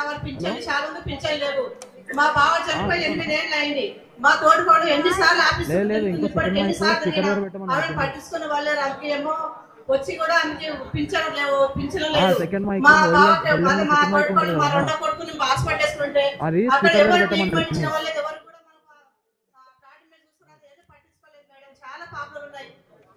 వారు పింఛన్ చాలా మంది పింఛన్ లేవు. మా బావ చనిపోయి 8 ఏళ్ళు అయింది. మా తోడుకోడు ఎన్నిసార్లు ఆవిడ పట్టించుకున్న వాళ్ళే రాజకీయమో వచ్చి కూడా ఆమెకి పింఛను లేవు, పింఛను లేదు. మా తోడుకోడు మా రెండో కొడుకుని హాస్పిటల్ వేసుకుంటే అక్కడ ఎవరు ట్రీట్మెంట్ ఇచ్చిన వాళ్ళే ఎవరు కూడా కార్డు మీద చూస్తున్నారు, ఏదో పట్టించుకోలేదు మేడం. చాలా పాపలు ఉన్నాయి.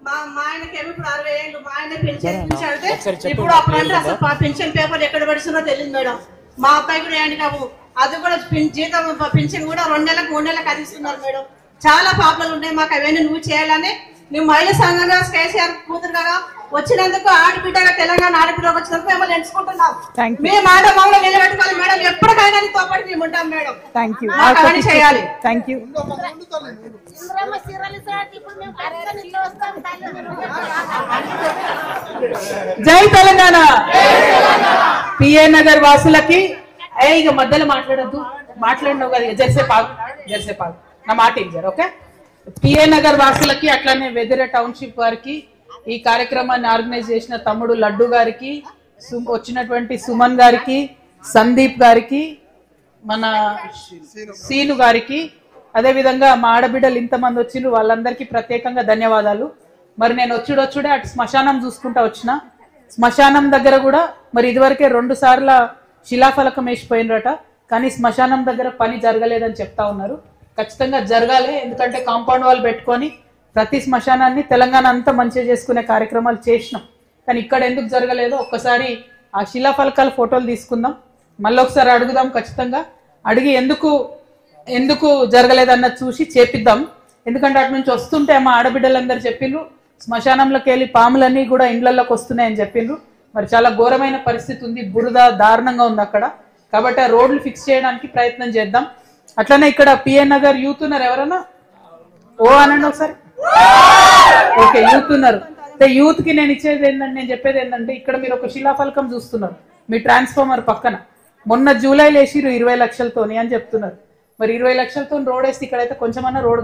మా ఆయనకేమో ఇప్పుడు 60 ఏళ్ళు. మా ఆయన పెన్షన్ అంటే ఇప్పుడు అప్పుడంటే అసలు పెన్షన్ పేపర్ ఎక్కడ పడుతుందో తెలియదు మేడం. మా అబ్బాయి కూడా ఏంటి కావు, అది కూడా జీతం పెన్షన్ కూడా 2 నెలలకు 3 నెలలకు అందిస్తున్నారు మేడం. చాలా ప్రాబ్లంలు ఉన్నాయి. మాకు అవన్నీ నువ్వు చేయాలని నువ్వు మహిళా సంఘంగా కేసీఆర్ కూతురుగా వచ్చినందుకు ఆడబిడ్డగా తెలంగాణ ఆడబిడ్డగా వచ్చినందుకు మిమ్మల్ని ఎంచుకుంటున్నాం. మేము మాట మమ్మల్ని నిలబెట్టుకోవాలి మేడం. ఎప్పటికైనా నీతో పాటు మేము ఉంటాం మేడం. పని చేయాలి. జై తెలంగాణ. పిఏ నగర్ వాసులకి ఇక మధ్యలో మాట్లాడినావు కదా, జరిసేపాగు నా మాట ఇచ్చారు. ఓకే, పిఏ నగర్ వాసులకి అట్లానే వెదిరే టౌన్షిప్ వారికి ఈ కార్యక్రమాన్ని ఆర్గనైజ్ చేసిన తమ్ముడు లడ్డు గారికి, వచ్చినటువంటి సుమన్ గారికి, సందీప్ గారికి, మన సీను గారికి, అదే విధంగా మా ఆడబిడ్డలు ఇంతమంది వచ్చిండ్రు వాళ్ళందరికీ ప్రత్యేకంగా ధన్యవాదాలు. మరి నేను వచ్చుడే అటు శ్మశానం చూసుకుంటా వచ్చిన. శ్మశానం దగ్గర కూడా మరి ఇదివరకే 2 సార్ల శిలాఫలకం వేసిపోయినరట, కానీ శ్మశానం దగ్గర పని జరగలేదని చెప్తా ఉన్నారు. ఖచ్చితంగా జరగాలి, ఎందుకంటే కాంపౌండ్ వాల్ పెట్టుకొని ప్రతి శ్మశానాన్ని తెలంగాణ అంతా మంచిగా చేసుకునే కార్యక్రమాలు చేసినాం. కానీ ఇక్కడ ఎందుకు జరగలేదో ఒక్కసారి ఆ శిలాఫలకాల ఫోటోలు తీసుకుందాం, మళ్ళీ ఒకసారి అడుగుదాం. ఖచ్చితంగా అడిగి ఎందుకు జరగలేదన్నది చూసి చేపిద్దాం. ఎందుకంటే అటు నుంచి వస్తుంటే మా ఆడబిడ్డలందరూ చెప్పిండ్రు శ్మశానంలోకి వెళ్ళి పాములన్నీ కూడా ఇండ్లలోకి వస్తున్నాయని చెప్పిండ్రు. మరి చాలా ఘోరమైన పరిస్థితి ఉంది, బురద దారుణంగా ఉంది అక్కడ. కాబట్టి ఆ రోడ్లు ఫిక్స్ చేయడానికి ప్రయత్నం చేద్దాం. అట్లనే ఇక్కడ పిఏ నగర్ యూత్ ఉన్నారు, ఎవరన్నా ఓ అనండి ఒకసారి. ఓకే, యూత్ ఉన్నారు. యూత్ కి నేను చెప్పేది ఏంటంటే ఇక్కడ మీరు ఒక శిలాఫలకం చూస్తున్నారు మీ ట్రాన్స్ఫార్మర్ పక్కన. మొన్న జూలైలో వేసిరు 20 లక్షలతోని అని చెప్తున్నారు. మరి 20 లక్షలతో రోడ్ వేస్తే ఇక్కడైతే కొంచెమన్నా రోడ్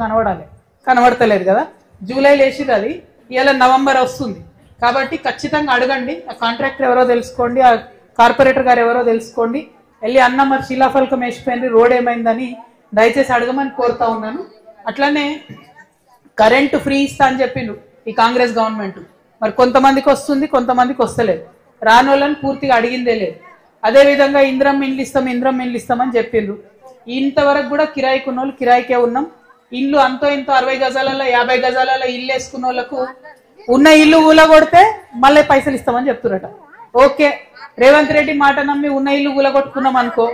కనబడతలేదు కదా. జూలైలో వేసిరు, అది ఇలా నవంబర్ వస్తుంది. కాబట్టి ఖచ్చితంగా అడగండి, ఆ కాంట్రాక్టర్ ఎవరో తెలుసుకోండి, ఆ కార్పొరేటర్ గారు ఎవరో తెలుసుకోండి. వెళ్ళి అన్న మరి శిలాఫలకం వేసిపోయింది, రోడ్ ఏమైందని దయచేసి అడగమని కోరుతా ఉన్నాను. అట్లనే కరెంటు ఫ్రీ ఇస్తా అని చెప్పిండు ఈ కాంగ్రెస్ గవర్నమెంట్. మరి కొంతమందికి వస్తుంది, కొంతమందికి వస్తలేదు. రాని వాళ్ళని పూర్తిగా అడిగిందే లేదు. అదేవిధంగా ఇంద్రం ఇండ్లు ఇస్తామని చెప్పిండ్రు. ఇంతవరకు కూడా కిరాయికి ఉన్న వాళ్ళు కిరాయికే ఉన్నాం. ఇల్లు అంతో ఇంతో 60 గజాలలో 50 గజాలలో ఇల్లు వేసుకున్న వాళ్ళకు ఉన్న ఇల్లు ఊలగొడితే మళ్ళీ పైసలు ఇస్తామని చెప్తురట. ఓకే, రేవంత్ రెడ్డి మాట నమ్మి ఉన్న ఇల్లు ఊలగొట్టుకున్నాం అనుకో,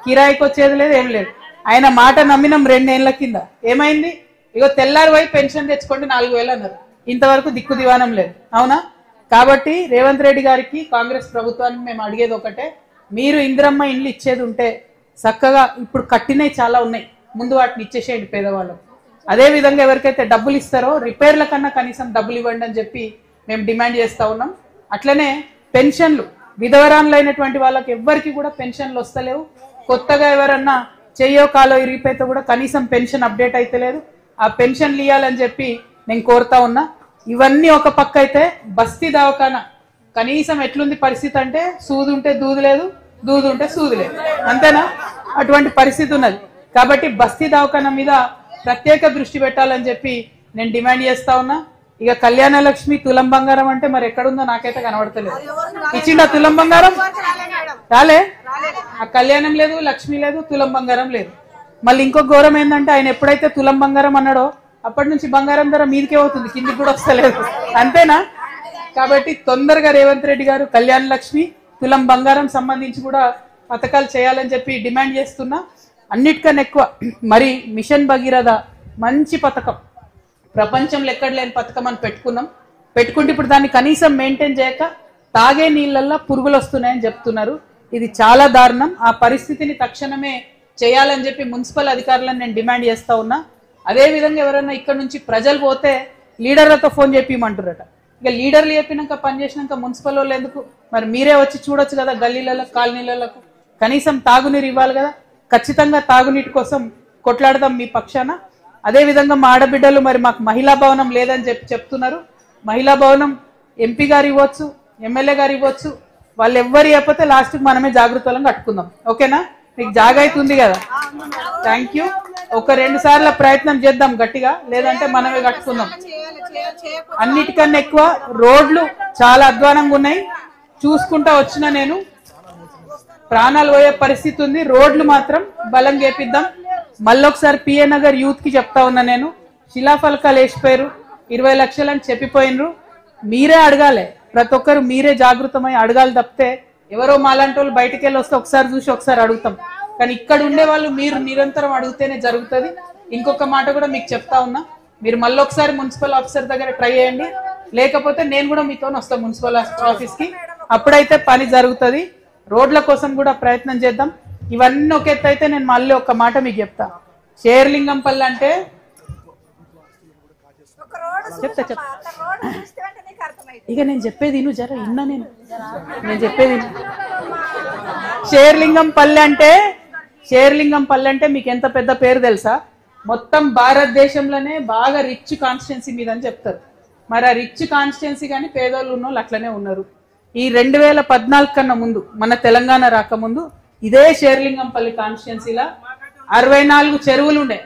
కిరాయికి వచ్చేది లేదు, ఏం లేదు. ఆయన మాట నమ్మినాం 2 ఏళ్ల కింద, ఏమైంది? ఇగో తెల్లారి పోయి పెన్షన్ తెచ్చుకోండి 4000 అన్నారు. ఇంతవరకు దిక్కు దివానం లేదు, అవునా? కాబట్టి రేవంత్ రెడ్డి గారికి, కాంగ్రెస్ ప్రభుత్వానికి మేము అడిగేది ఒకటే, మీరు ఇందిరమ్మ ఇండ్లు ఇచ్చేది ఉంటే చక్కగా ఇప్పుడు కట్టినవి చాలా ఉన్నాయి, ముందు వాటిని ఇచ్చేసేయండి పేదవాళ్ళకు. అదే విధంగా ఎవరికైతే డబ్బులు ఇస్తారో రిపేర్ల కన్నా కనీసం డబ్బులు ఇవ్వండి అని చెప్పి మేము డిమాండ్ చేస్తా ఉన్నాం. అట్లనే పెన్షన్లు, విధవరాన్లైనటువంటి వాళ్ళకి ఎవ్వరికి కూడా పెన్షన్లు వస్తలేవు. కొత్తగా ఎవరన్నా చెయ్యో కాలో ఇరిగిపోతే కూడా కనీసం పెన్షన్ అప్డేట్ అయితే లేదు. ఆ పెన్షన్లు ఇవ్వాలని చెప్పి నేను కోరుతా ఉన్నా. ఇవన్నీ ఒక పక్క అయితే బస్తీ దవాఖానా కనీసం ఎట్లుంది పరిస్థితి అంటే, సూది ఉంటే దూదు లేదు, దూదు ఉంటే సూది లేదు, అంతేనా? అటువంటి పరిస్థితి ఉన్నది. కాబట్టి బస్తీ దవాఖానా మీద ప్రత్యేక దృష్టి పెట్టాలని చెప్పి నేను డిమాండ్ చేస్తా ఉన్నా. ఇక కళ్యాణ లక్ష్మి తులం బంగారం అంటే మరి ఎక్కడుందో నాకైతే కనబడతలేదు. ఇచ్చిండ తులం బంగారం? రాలే. ఆ కళ్యాణం లేదు, లక్ష్మి లేదు, తులం బంగారం లేదు. మళ్ళీ ఇంకొక ఘోరం ఏంటంటే ఆయన ఎప్పుడైతే తులం బంగారం అన్నాడో అప్పటి నుంచి బంగారం ధర మీదకే అవుతుంది, కిందికి కూడా వస్తలేదు, అంతేనా? కాబట్టి తొందరగా రేవంత్ రెడ్డి గారు కళ్యాణ లక్ష్మి, తులం బంగారం సంబంధించి కూడా పథకాలు చేయాలని చెప్పి డిమాండ్ చేస్తున్నా. అన్నిటికన్నా ఎక్కువ మరి మిషన్ భగీరథ మంచి పథకం, ప్రపంచంలో ఎక్కడ లేని పథకం అని పెట్టుకుంటే ఇప్పుడు దాన్ని కనీసం మెయింటైన్ చేయక తాగే నీళ్ళల్లో పురుగులు వస్తున్నాయని చెప్తున్నారు. ఇది చాలా దారుణం. ఆ పరిస్థితిని తక్షణమే చేయాలని చెప్పి మున్సిపల్ అధికారులను నేను డిమాండ్ చేస్తా ఉన్నా. అదే విధంగా ఎవరైనా ఇక్కడ నుంచి ప్రజలు పోతే లీడర్లతో ఫోన్ చెప్పిమంటారట. ఇక లీడర్లు చెప్పినాక పని చేసినాక మున్సిపల్ వాళ్ళు ఎందుకు? మరి మీరే వచ్చి చూడొచ్చు కదా, గల్లీలలో కాలనీలకు కనీసం తాగునీరు ఇవ్వాలి కదా. ఖచ్చితంగా తాగునీటి కోసం కొట్లాడదాం మీ పక్షాన. అదేవిధంగా మా ఆడబిడ్డలు మరి మాకు మహిళా భవనం లేదని చెప్తున్నారు. మహిళా భవనం ఎంపీ గారు ఇవ్వచ్చు, ఎమ్మెల్యే గారు ఇవ్వచ్చు, వాళ్ళు ఎవ్వరు చెప్పతే లాస్ట్ కి మనమే జాగృతలను కట్టుకుందాం. ఓకేనా? మీకు జాగ అవుతుంది కదా. Thank you. ఒక 2 సార్ల ప్రయత్నం చేద్దాం గట్టిగా, లేదంటే మనమే కట్టుకుందాం. అన్నిటికన్నా ఎక్కువ రోడ్లు చాలా అధ్వానంగా ఉన్నాయి. చూసుకుంటా వచ్చిన నేను, ప్రాణాలు పోయే పరిస్థితి ఉంది. రోడ్లు మాత్రం బలం చేపిద్దాం. మళ్ళొకసారి పిఏ నగర్ యూత్ కి చెప్తా ఉన్నా నేను, శిలాఫలకాలు వేసిపోయారు, 20 లక్షలని చెప్పిపోయినరు. మీరే అడగాలి, ప్రతి ఒక్కరు మీరే జాగృతమై అడగాలి తప్పితే ఎవరో మాలాంటి వాళ్ళు బయటకు వెళ్ళి వస్తే ఒకసారి చూసి ఒకసారి అడుగుతాం. కానీ ఇక్కడ ఉండే వాళ్ళు మీరు నిరంతరం అడిగితేనే జరుగుతుంది. ఇంకొక మాట కూడా మీకు చెప్తా ఉన్నా, మీరు మళ్ళీ ఒకసారి మున్సిపల్ ఆఫీసర్ దగ్గర ట్రై చేయండి, లేకపోతే నేను కూడా మీతో వస్తాను మున్సిపల్ ఆఫీస్ కి. అప్పుడైతే పని జరుగుతుంది. రోడ్ల కోసం కూడా ప్రయత్నం చేద్దాం. ఇవన్నీ ఒక ఎత్తు అయితే నేను మళ్ళీ ఒక మాట మీకు చెప్తా. షేర్లింగంపల్లి అంటే చెప్తా ఇక నేను చెప్పేది నువ్వు జర ఇన్నా, నేను చెప్పేది షేర్లింగంపల్లి అంటే మీకు ఎంత పెద్ద పేరు తెలుసా? మొత్తం భారతదేశంలోనే బాగా రిచ్ కాన్స్టిట్యున్సీ మీద అని చెప్తారు. మరి ఆ రిచ్ కాన్స్టిట్యున్సీ కానీ పేదోళ్ళు ఉన్న వాళ్ళు అట్లనే ఉన్నారు. ఈ 2014 కన్నా ముందు, మన తెలంగాణ రాకముందు ఇదే షేర్లింగంపల్లి కాన్స్టిట్యున్సీలో 64 చెరువులు ఉండే.